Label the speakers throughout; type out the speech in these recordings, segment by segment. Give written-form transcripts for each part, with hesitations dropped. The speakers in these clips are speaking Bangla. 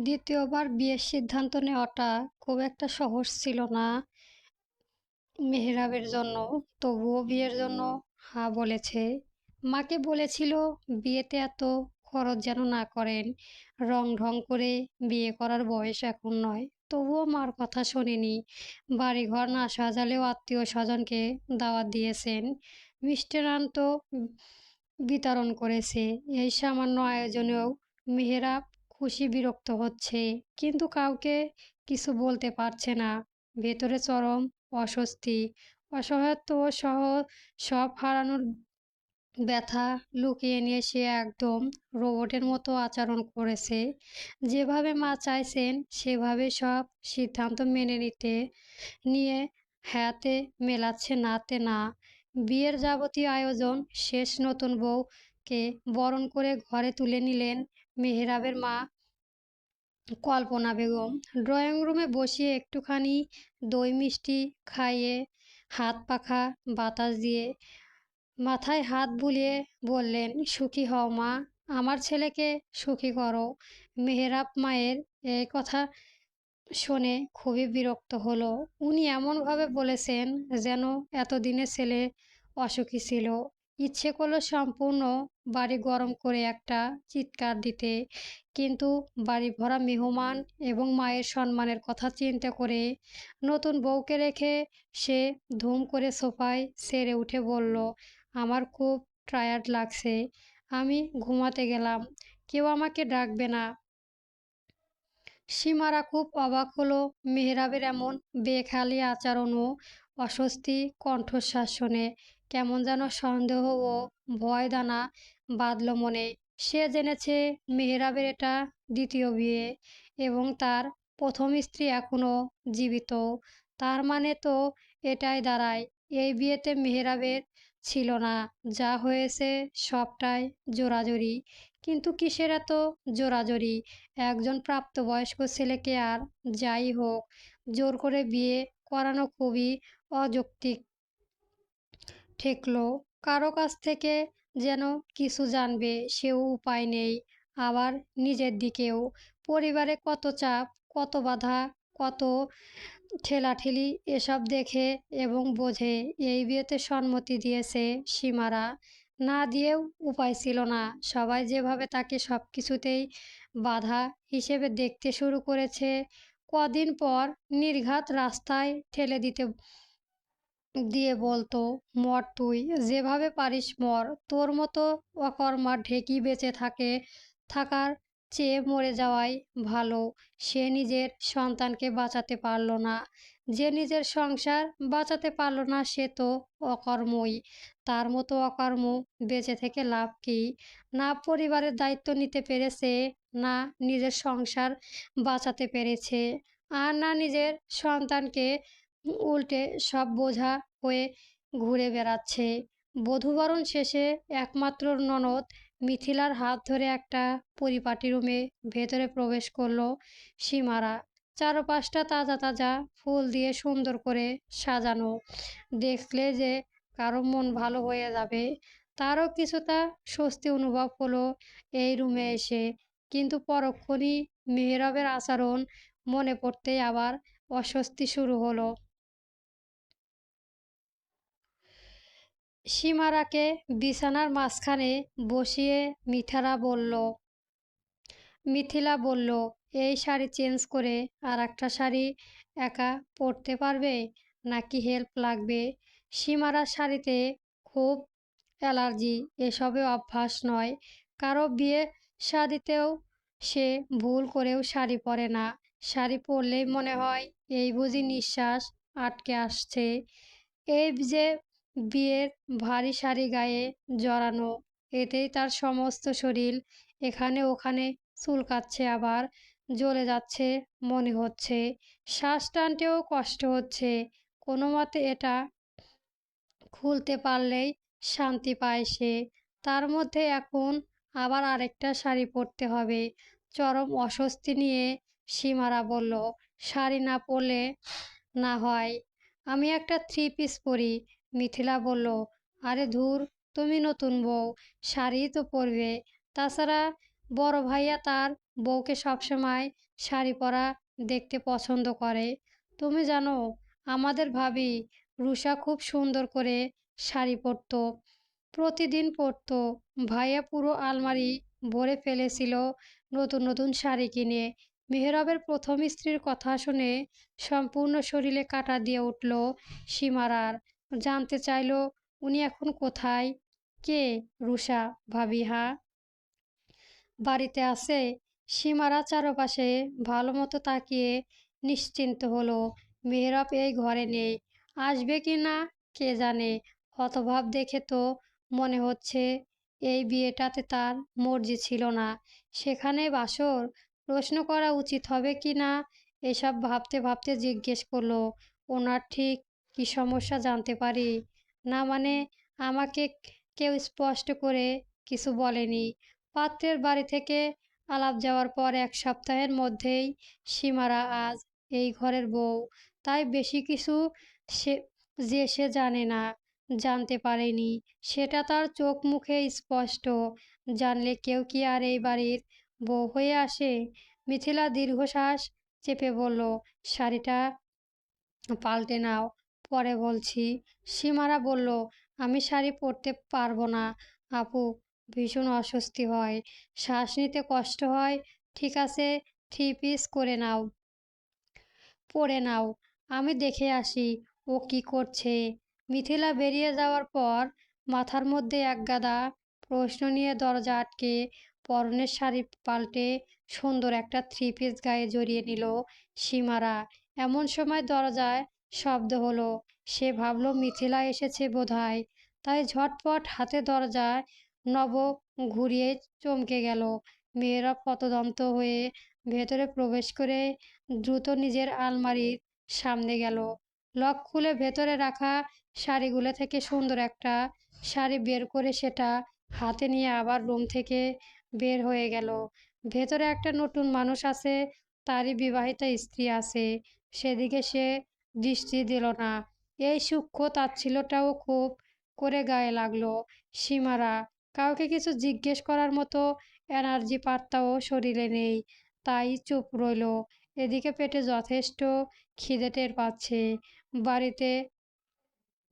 Speaker 1: দ্বিতীয়বার বিয়ের সিদ্ধান্ত নেওয়াটা খুব একটা সহজ ছিল না মেহরাবের জন্য। তবুও বিয়ের জন্য হ্যাঁ বলেছে। মাকে বলেছিল বিয়েতে এত খরচ যেন না করেন, রং ঢং করে বিয়ে করার বয়স এখন নয়। তবুও মার কথা শোনেনি। বাড়িঘর না সাজালেও আত্মীয় স্বজনকে দাওয়াত দিয়েছেন, মিষ্টান্ন বিতরণ করেছে। এই সামান্য আয়োজনেও মেহেরাব খুশি বিরক্ত হচ্ছে, কিন্তু কাউকে কিছু বলতে পারছে না। ভেতরে চরম অস্বস্তি, অসহায়ত্ব সহ সব হারানোর ব্যথা লুকিয়ে নিয়ে সে একদম রোবটের মতো আচরণ করেছে। যেভাবে মা চাইছেন সেভাবে সব সিদ্ধান্ত মেনে নিয়ে হাতে মেলাচ্ছে নাতে না। বিয়ের যাবতীয় আয়োজন শেষ। নতুন বউকে বরণ করে ঘরে তুলে নিলেন মেহেরাবের মা কল্পনা বেগম। ড্রয়িং রুমে বসিয়ে একটুখানি দই মিষ্টি খাইয়ে হাত পাখা বাতাস দিয়ে মাথায় হাত বুলিয়ে বললেন, সুখী হও মা, আমার ছেলেকে সুখী করো। মেহেরাব মায়ের এই কথা শুনে খুবই বিরক্ত হলো। উনি এমনভাবে বলেছেন যেন এতদিনে ছেলে অসুখী ছিল। ইচ্ছে করলো সম্পূর্ণ বাড়ি গরম করে একটা চিৎকার দিতে, কিন্তু বাড়ি ভরা মেহমান এবং মায়ের সম্মানের কথা চিন্তা করে নতুন বউকে রেখে সে ধুম করে সোফায় সেরে উঠে বলল, আমার খুব টায়ার্ড লাগছে, আমি ঘুমাতে গেলাম, কেউ আমাকে ডাকবে না। সীমারা খুব অবাক হলো মেহরাবের এমন বেখেয়ালি আচরণ ও অস্বস্তি কণ্ঠস্বার শুনে। কেমন যেন সন্দেহ ও ভয় দানা বাঁধল মনে। সে জেনেছে মেহরাবের এটা দ্বিতীয় বিয়ে এবং তার প্রথম স্ত্রী এখনও জীবিত। তার মানে তো এটাই দাঁড়ায়, এই বিয়েতে মেহরাবের ছিল না, যা হয়েছে সবটাই জোরাজুরি। কিন্তু কিসের এত জোরাজুরি? একজন প্রাপ্তবয়স্ক ছেলেকে আর যাই হোক জোর করে বিয়ে করানো খুবই অযৌক্তিক ঠেকল। কারো কাছ থেকে যেন কিছু জানবে সেও উপায় নেই, আবার নিজের দিকেও। পরিবারে কত চাপ, কত বাধা, কত ঠেলাঠেলি, এসব দেখে এবং বোঝে এই বিয়েতে সম্মতি দিয়েছে সীমারা। না দিয়েও উপায় ছিল না। সবাই যেভাবে তাকে সব কিছুতেই বাধা হিসেবে দেখতে শুরু করেছে, কদিন পর নির্ঘাত রাস্তায় ঠেলে দিয়ে বলতো, মর তুই, যেভাবে পারিস মর, তোর মতো অকর্মা ঢেকি বেঁচে থাকার চেয়ে মরে যাওয়াই ভালো। সে নিজের সন্তানকে বাঁচাতে পারল না, যে নিজের সংসার বাঁচাতে পারল না সে তো অকর্মই। তার মতো অকর্ম বেঁচে থেকে লাভ কি? না পরিবারের দায়িত্ব নিতে পেরেছে, না নিজের সংসার বাঁচাতে পেরেছে, আর না নিজের সন্তানকে। উল্টে সব বোঝা হয়ে ঘুরে বেড়াচ্ছে। বধূবরণ শেষে একমাত্র ননদ মিথিলার হাত ধরে একটা পরিপাটি রুমে ভেতরে প্রবেশ করলো সীমারা। চারপাশটা তাজা তাজা ফুল দিয়ে সুন্দর করে সাজানো। দেখলে যে কারো মন ভালো হয়ে যাবে। তারও কিছুটা স্বস্তি অনুভব হলো এই রুমে এসে। কিন্তু পরক্ষণই মেহরাবের আচরণ মনে পড়তেই আবার অস্বস্তি শুরু হলো। সীমারাকে বিছানার মাঝখানে বসিয়ে মিথিলা বলল, এই শাড়ি চেঞ্জ করে আর একটা শাড়ি একা পরতে পারবে, নাকি হেল্প লাগবে? সীমারা শাড়িতে খুব অ্যালার্জি, এসবে অভ্যাস নয়। কারো বিয়ে শাদিতেও সে ভুল করেও শাড়ি পরে না। শাড়ি পরলেই মনে হয় এই বুঝি নিঃশ্বাস আটকে আসছে। এই যে বিয়ের ভারী শাড়ি গায়ে জড়ানো, এতেই তার সমস্ত শরীর এখানে ওখানে চুলকাচ্ছে, আবার জ্বলে যাচ্ছে মনে হচ্ছে। শ্বাস টানতেও কষ্ট হচ্ছে। কোনো মতে এটা খুলতে পারলেই শান্তি পায় সে। তার মধ্যে এখন আবার আরেকটা শাড়ি পরতে হবে। চরম অস্বস্তি নিয়ে সীমারা বলল, শাড়ি না পরলে না হয় আমি একটা থ্রি পিস পরি। মিথিলা বলল, আরে ধুর, তুমি নতুন বউ, শাড়িই তো পরবে। তাছাড়া বড় ভাইয়া তার বউকে সবসময় শাড়ি পরা দেখতে পছন্দ করে। তুমি জানো, আমাদের ভাবি রুষা খুব সুন্দর করে শাড়ি পরতো, প্রতিদিন পরতো। ভাইয়া পুরো আলমারি ভরে ফেলেছিল নতুন নতুন শাড়ি কিনে। মেহরাবের প্রথম স্ত্রীর কথা শুনে সম্পূর্ণ শরীরে কাঁটা দিয়ে উঠল সীমারার। জানতে চাইল, উনি এখন কোথায়? কে? রুষা ভাবি, হ্যাঁ, বাড়িতে আছে। সীমারা চারপাশে ভালো মতো তাকিয়ে নিশ্চিন্ত হলো, মেহরাব এই ঘরে নেই। আসবে কি না কে জানে। হতভাব দেখে তো মনে হচ্ছে এই বিয়েটাতে তার মর্জি ছিল না। সেখানে বাসর? প্রশ্ন করা উচিত হবে কি না এসব ভাবতে ভাবতে জিজ্ঞেস করলো, ওনার ঠিক কি সমস্যা জানতে পারি? না মানে, আমাকে কেউ স্পষ্ট করে কিছু বলেনি। পাত্রের বাড়ি থেকে আলাপ যাওয়ার পর 1 সপ্তাহের মধ্যেই সীমারা আজ এই ঘরের বউ। তাই বেশি কিছু সে সে জানে না, জানতে পারেনি, সেটা তার চোখ মুখে স্পষ্ট। জানলে কেউ কি আর এই বাড়ির বউ হয়ে আসে? মিথিলা দীর্ঘশ্বাস চেপে বলল, শাড়িটা পাল্টে নাও, পরে বলছি। সীমারা বলল, আমি শাড়ি পরতে পারবো না আপু, ভীষণ অস্বস্তি হয়, শ্বাস নিতে কষ্ট হয়। ঠিক আছে, 3 পিস করে নাও, পরে নাও, আমি দেখে আসি ও কি করছে। মিথিলা বেরিয়ে যাওয়ার পর মাথার মধ্যে একগাদা প্রশ্ন নিয়ে দরজা আটকে পরনের শাড়ি পাল্টে সুন্দর একটা 3 পিস গায়ে জড়িয়ে নিল সীমারা। এমন সময় দরজায় শব্দ হলো। সে ভাবল মিথিলা এসেছে বোধহয়, তাই ঝটপট হাতে দরজায় নব ঘুরিয়ে চমকে গেল। মেয়েরা পতদন্ত হয়ে ভেতরে প্রবেশ করে দ্রুত নিজের আলমারির সামনে গেল। লক খুলে ভেতরে রাখা শাড়িগুলো থেকে সুন্দর একটা শাড়ি বের করে সেটা হাতে নিয়ে আবার রুম থেকে বের হয়ে গেল। ভেতরে একটা নতুন মানুষ আছে, তারই বিবাহিতা স্ত্রী আছে, সেদিকে সে দৃষ্টি দিল না। এই সূক্ষ্ম তাচ্ছিল্যটাও খুব করে গায়ে লাগলো সীমারা। কাউকে কিছু জিজ্ঞেস করার মতো এনার্জি পাত্তাও শরীরে নেই, তাই চুপ রইল। এদিকে পেটে যথেষ্ট খিদে টের পাচ্ছে। বাড়িতে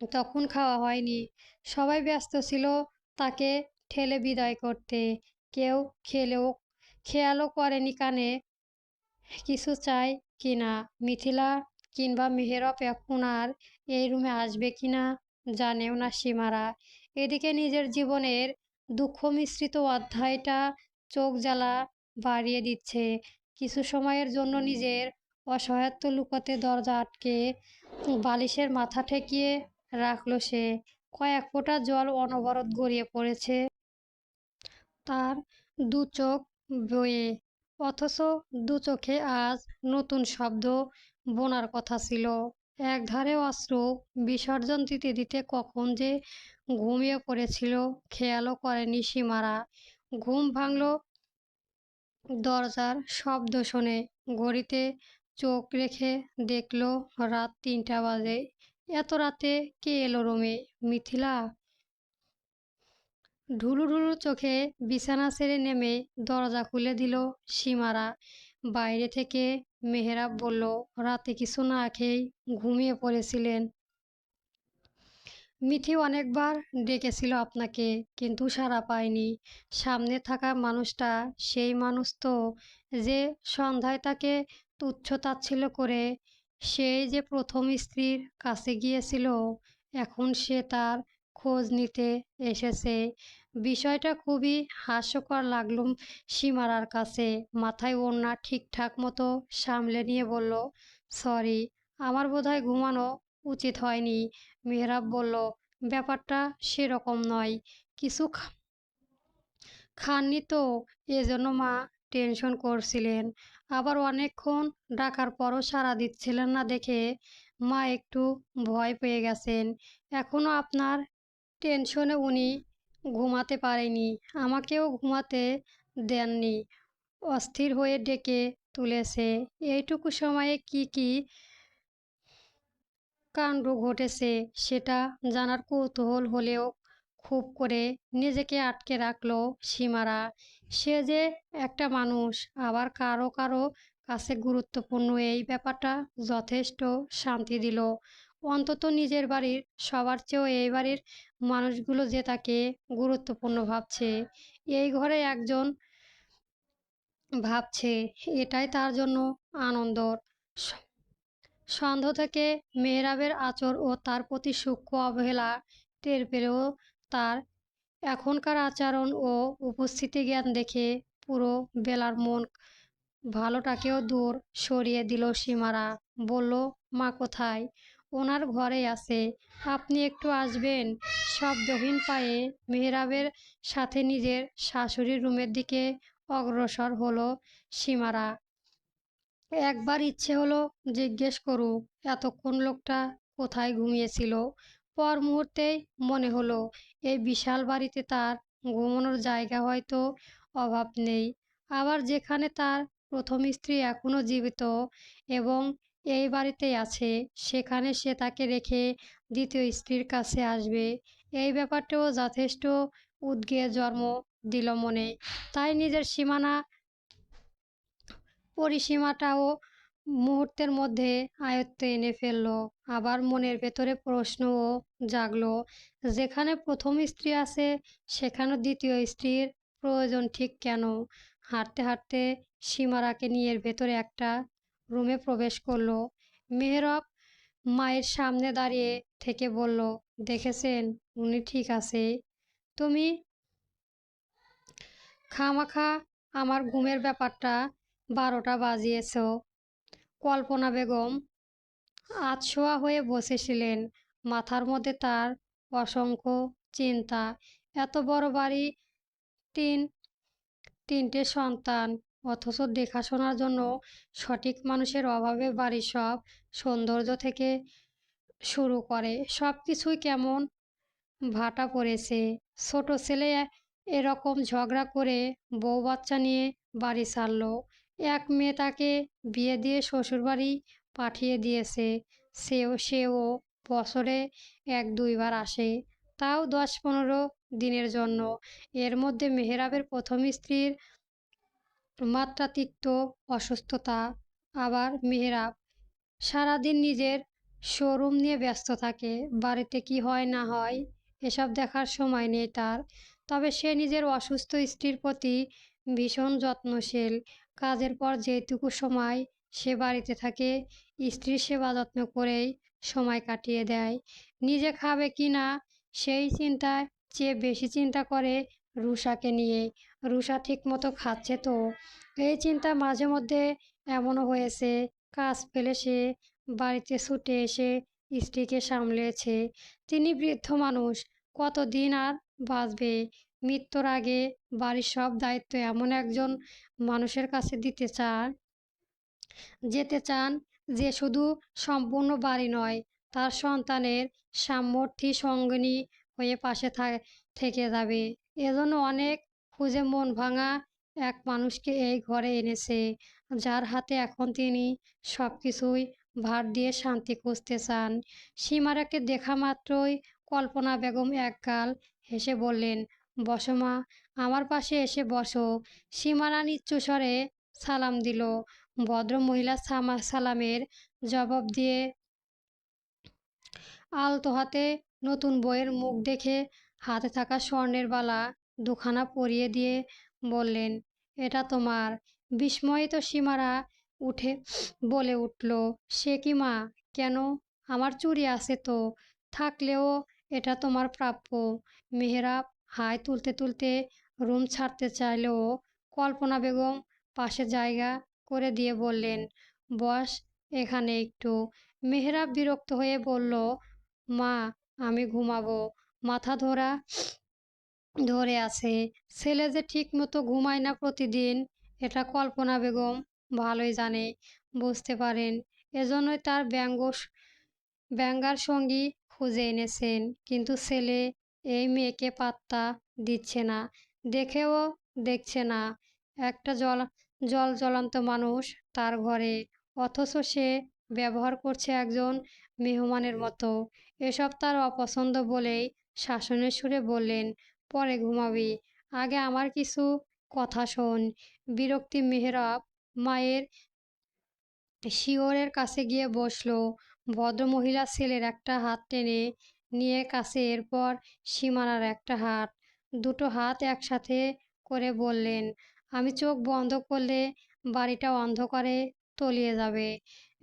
Speaker 1: তখন খাওয়া হয়নি, সবাই ব্যস্ত ছিল তাকে ঠেলে বিদায় করতে। কেউ খেয়ালও করেনি কানে কিছু চাই কিনা। মিথিলা কিংবা মেহেরব এখন আর এই রুমে আসবে কিনা জানেও না সীমারা। এদিকে নিজের জীবনের দুঃখ মিশ্রিত অধ্যায়টা চোখ জ্বালা বাড়িয়ে দিচ্ছে। কিছু সময়ের জন্য নিজের অসহায়ত্ব লুকোতে দরজা আটকে বালিশের মাথা ঠেকিয়ে রাখলো সে। কয়েক ফোঁটা জল অনবরত গড়িয়ে পড়েছে তার দু চোখ বয়ে, অথচ দু চোখে আজ নতুন শব্দ বোনার কথা ছিল। একধারে অশ্রু বিসর্জন দিতে দিতে কখন যে ঘুমিয়ে পড়েছিল খেয়ালও করেনি সীমারা। ঘুম ভাঙল দরজার শব্দ শুনে। ঘড়িতে চোখ রেখে দেখল রাত 3টা বাজে। এত রাতে কে এলো রুমে? মিথিলা? ঢুলু ঢুলু চোখে বিছানা ছেড়ে নেমে দরজা খুলে দিল সীমারা। বাইরে থেকে মেহেরাব বলল, রাতে কিছু না খেয়েই ঘুমিয়ে পড়েছিলেন? মিঠি অনেকবার ডেকেছিল আপনাকে, কিন্তু সাড়া পায়নি। সামনে থাকা মানুষটা সেই মানুষ তো, যে সন্ধ্যায় তাকে তুচ্ছ তাচ্ছিল্য করে সেই যে প্রথম স্ত্রীর কাছে গিয়েছিল, এখন সে তার খোঁজ নিতে এসেছে। বিষয়টা খুবই হাস্যকর লাগলো সীমারার কাছে। মাথায় ওড়না ঠিকঠাক মতো সামলে নিয়ে বলল, সরি, আমার বোধহয় ঘুমানো উচিত হয়নি। মেহরাব বলল, ব্যাপারটা সেরকম নয়, কিছু খাননি তো, এজন্য মা টেনশন করছিলেন। আবার অনেকক্ষণ ডাকার পরও সাড়া দিচ্ছিলেন না দেখে মা একটু ভয় পেয়ে গেছেন। এখনো আপনার টেনশনে উনি ঘুমাতে পারেনি, আমাকেও ঘুমাতে দেননি, অস্থির হয়ে ডেকে তুলেছে। এইটুকু সময়ে কি কি কাণ্ড ঘটেছে সেটা জানার কৌতূহল হলেও খুব করে নিজেকে আটকে রাখল সীমারা। সে যে একটা মানুষ, আবার কারো কারো কাছে গুরুত্বপূর্ণ, এই ব্যাপারটা যথেষ্ট শান্তি দিল। অন্তত নিজের বাড়ির সবার চেয়েও এই বাড়ির মানুষগুলো যে তাকে গুরুত্বপূর্ণ ভাবছে, এই ঘরে একজন ভাবছে, এটাই তার জন্য আনন্দর। স- সন্দেহ থেকে মেহরাবের আচর ও তার প্রতি সূক্ষ্ম অবহেলা টের পেলেও তার এখনকার আচরণ ও উপস্থিতি জ্ঞান দেখে পুরো বেলার মন ভালোটাকেও দূর সরিয়ে দিল। সীমারা বলল, মা কোথায়? ওনার ঘরে আছে, আপনি একটু আসবেন? শব্দহীন পায়ে মেহরাবের সাথে নিজের শাশুড়ির রুমের দিকে অগ্রসর হলো সীমারা। একবার ইচ্ছে হলো জিজ্ঞেস করুক এতক্ষণ লোকটা কোথায় ঘুমিয়েছিল। পর মুহূর্তেই মনে হলো এই বিশাল বাড়িতে তার ঘুমানোর জায়গা হয়তো অভাব নেই। আবার যেখানে তার প্রথম স্ত্রী এখনো জীবিত এবং এই বাড়িতেই আছে, সেখানে সে তাকে রেখে দ্বিতীয় স্ত্রীর কাছে আসবে, এই ব্যাপারটাও যথেষ্ট উদ্বেগের জন্ম দিল মনে। তাই নিজের সীমানা পরিসীমাটাও মুহূর্তের মধ্যে আয়ত্তে এনে ফেলল। আবার মনের ভেতরে প্রশ্নও জাগলো, যেখানে প্রথম স্ত্রী আছে সেখানে দ্বিতীয় স্ত্রীর প্রয়োজন ঠিক কেন? হাঁটতে হাঁটতে সীমারাকে নিয়ে এর ভেতরে একটা রুমে প্রবেশ করলো। মেহরব মায়ের সামনে দাঁড়িয়ে থেকে বলল, দেখেছেন, উনি ঠিক আছে। তুমি খামাখা আমার ঘুমের ব্যাপারটা 12টা বাজিয়েছ। কল্পনা বেগম আধশোয়া হয়ে বসেছিলেন। মাথার মধ্যে তার অসংখ্য চিন্তা। এত বড় বাড়ি, তিন তিনটে সন্তান, অথচ দেখাশোনার জন্য সঠিক মানুষের অভাবে বাড়ির সব সৌন্দর্য থেকে শুরু করে সব কিছুই কেমন ভাটা পড়েছে। ছোট ছেলে এরকম ঝগড়া করে বউ বাচ্চা নিয়ে বাড়ি ছাড়লো। এক মেয়ে তাকে বিয়ে দিয়ে শ্বশুরবাড়ি পাঠিয়ে দিয়েছে। সেও বছরে 1-2 বার আসে, তাও 10-15 দিনের জন্য। এর মধ্যে মেহেরাবের প্রথম স্ত্রীর মাত্রাতিরিক্ত অসুস্থতা। আবার মেহেরাব সারাদিন নিজের শোরুম নিয়ে ব্যস্ত থাকে, বাড়িতে কি হয় না হয় এসব দেখার সময় নেই তার। তবে সে নিজের অসুস্থ স্ত্রীর প্রতি ভীষণ যত্নশীল। কাজের পর যেটুকু সময় সে বাড়িতে থাকে, স্ত্রীর সেবা যত্ন করেই সময় কাটিয়ে দেয়। নিজে খাবে কি না সেই চিন্তায় চেয়ে বেশি চিন্তা করে রুষাকে নিয়ে। রুষা ঠিকমতো খাচ্ছে তো, এই চিন্তা মাঝে মধ্যে এমনও হয়েছে কাজ ফেলে সে বাড়িতে ছুটে এসে স্ত্রীকে সামলেছে। তিনি বৃদ্ধ মানুষ, কতদিন আর বাঁচবে? মৃত্যুর আগে বাড়ির সব দায়িত্ব এমন একজন মানুষের কাছে যেতে চান যে শুধু সম্পূর্ণ বাড়ি নয়, তার সন্তানের সামর্থ্য সঙ্গিনী হয়ে পাশে থেকে যাবে। এজন্য অনেক খুঁজে মন ভাঙা এক মানুষকে এই ঘরে এনেছে, যার হাতে এখন তিনি সব কিছুই ভার দিয়ে শান্তি খুঁজতে চান। সীমারাকে দেখা মাত্রই কল্পনা বেগম একগাল হেসে বললেন, বসো মা, আমার পাশে এসে বসো। সীমারা নিচু স্বরে সালাম দিল। ভদ্রমহিলা সালামের জবাব দিয়ে আলতো হাতে নতুন বইয়ের মুখ দেখে হাতে থাকা স্বর্ণের বালা দুখানা পরিয়ে দিয়ে বললেন, এটা তোমার। বিস্ময়িত সীমারা উঠে বলে উঠল, সে কি মা? কেন? আমার চুড়ি আছে তো, থাকলেও এটা তোমার প্রাপ্য। মেহেরাব হাই তুলতে তুলতে রুম ছাড়তে চাইলেও কল্পনা বেগম পাশে জায়গা করে দিয়ে বললেন, বস এখানে একটু। মেহেরাব বিরক্ত হয়ে বলল, মা, আমি ঘুমাবো। মাথা ধরে আছে। ছেলে যে ঠিক মতো ঘুমায় না প্রতিদিন, এটা কল্পনা বেগম ভালোই জানে, বুঝতে পারেন। এজন্যই তার ব্যঙ্গার সঙ্গী খুঁজে এনেছেন। কিন্তু ছেলে এই মেয়েকে পাত্তা দিচ্ছে না, দেখেও দেখছে না। একটা জ্বলন্ত মানুষ তার ঘরে, অথচ সে ব্যবহার করছে একজন মেহমানের মতো। এসব তার অপছন্দ বলেই শাসনের সুরে বললেন, পরে ঘুমাবি, আগে আমার কিছু কথা শোন। বিরক্তি মেহরাব মায়ের শিয়রের কাছে গিয়ে বসল। ভদ্রমহিলা ছেলের একটা হাত টেনে নিয়ে কাছে, এরপর সীমানার একটা হাত, দুটো হাত একসাথে করে বললেন, আমি চোখ বন্ধ করলে বাড়িটা অন্ধকারে তলিয়ে যাবে।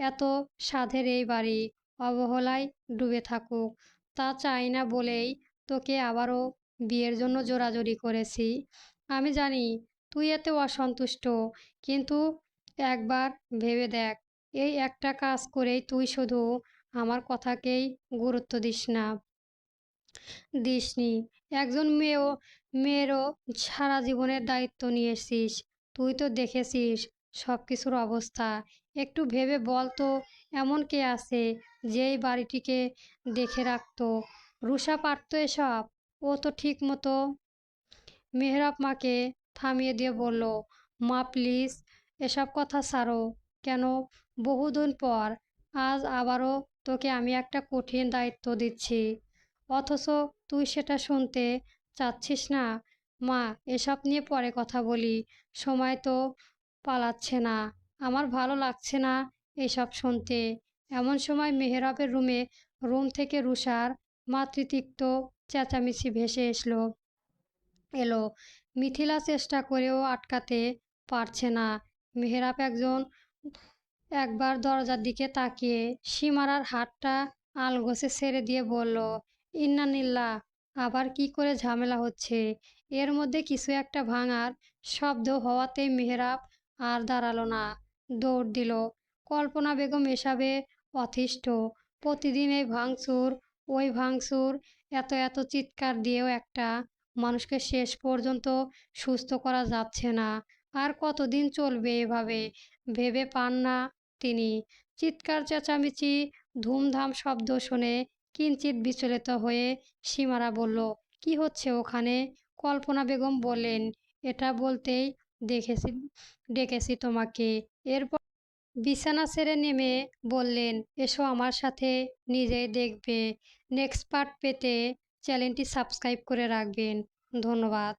Speaker 1: এত সাধের এই বাড়ি অবহেলায় ডুবে থাকুক, তা চাই না বলেই তোকে আবারও বিয়ের জন্য জোরাজুরি করেছি। আমি জানি তুই এতে অসন্তুষ্ট, কিন্তু একবার ভেবে দেখ, এই একটা কাজ করেই তুই শুধু আমার কথাকেই গুরুত্ব দিসনি। একজন মেয়েরও সারা জীবনের দায়িত্ব নিয়েছিস। তুই তো দেখেছিস সব কিছুর অবস্থা। একটু ভেবে বল তো, এমন কে আছে যে এই বাড়িটিকে দেখে রাখতো? রুষা পারতো এসব? ও তো ঠিক মতো। মেহরাব মাকে থামিয়ে দিয়ে বলল, মা প্লিজ, এসব কথা ছাড়ো। কেন? বহুদিন পর আজ আবারও তোকে আমি একটা কঠিন দায়িত্ব দিচ্ছি, অথচ তুই সেটা শুনতে চাচ্ছিস না। মা, এসব নিয়ে পরে কথা বলি, সময় তো পালাচ্ছে না, আমার ভালো লাগছে না এসব শুনতে। এমন সময় মেহরাবের রুম থেকে রুষার মাতৃতিক্ত চেঁচামেচি ভেসে এলো। মিথিলা চেষ্টা করেও আটকাতে পারছে না। মেহরাব একবার দরজার দিকে তাকিয়ে সীমারার হাতটা আলগোছে ছেড়ে দিয়ে বলল, ইন্নানিল্লাহ, আবার কি করে ঝামেলা হচ্ছে? এর মধ্যে কিছু একটা ভাঙার শব্দ হওয়াতেই মেহরাব আর দাঁড়ালো না, দৌড় দিল। কল্পনা বেগম এসবে অতিষ্ঠ। প্রতিদিন এই ভাঙচুর, ওই ভাঙচুর, এত চিৎকার দিয়েও একটা মানুষকে শেষ পর্যন্ত সুস্থ করা যাচ্ছে না। আর কতদিন চলবে এভাবে? ভেবে পান না তিনি। চিৎকার চেঁচামেচি, ধুমধাম শব্দ শুনে কিঞ্চিত বিচলিত হয়ে সীমারা বলল, কি হচ্ছে ওখানে? কল্পনা বেগম বললেন, এটা বলতেই দেখেছি ডেকেছি তোমাকে। এরপর বিছানা ছেড়ে নেমে বললেন, এসো আমার সাথে, নিজেই দেখবে। নেক্সট পার্ট পেতে চ্যানেলটি সাবস্ক্রাইব করে রাখবেন। ধন্যবাদ।